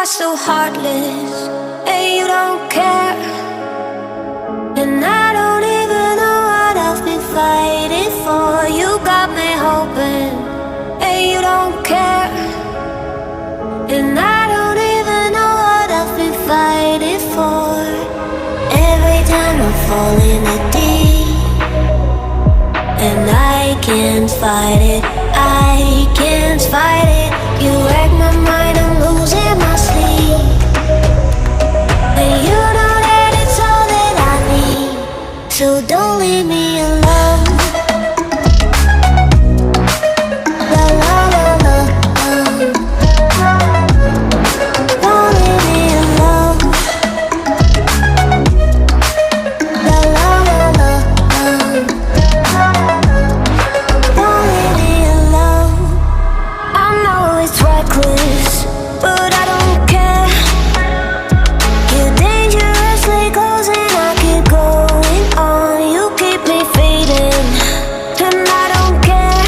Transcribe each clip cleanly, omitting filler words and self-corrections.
are so heartless, and you don't care. And I don't even know what I've been fighting for. You got me hoping, and you don't care. And I don't even know what I've been fighting for. Every time I fall in the deep, and I can't fight it, I can't fight it. You wreck my mind, I'm losing my sleep. And you know that it's all that I need, so don't leave me alone. La la la la, don't leave me alone. La la la la, don't leave me alone. I know it's reckless, but I don't care. You're dangerously close and I keep going on. You keep me fading, and I don't care.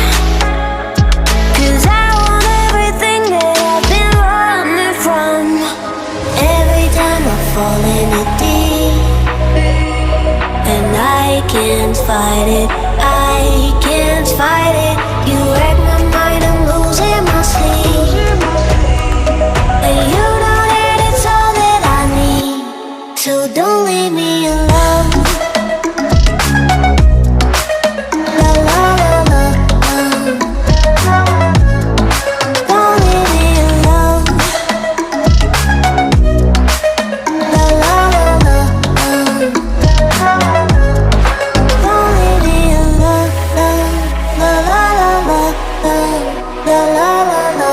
'Cause I want everything that I've been running from. Every time I fall in the deep, and I can't fight it, I can't fight it. You wreck my mind, I'm losing my sleep. And you know that it's all that I need, so don't leave me alone. La la la la, don't leave me alone. La la la la, don't leave me alone. La la la la, la la la la,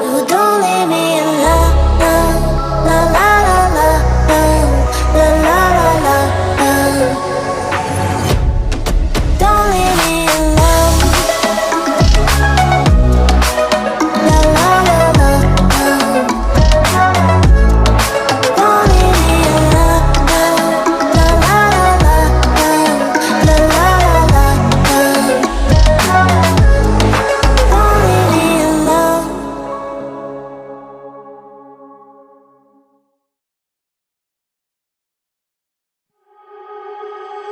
no, don't leave me alone. La la la la, la la la la, don't leave me alone. La la la la, don't leave me alone. La la la la, la la la la, don't leave me alone.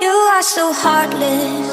You are so heartless,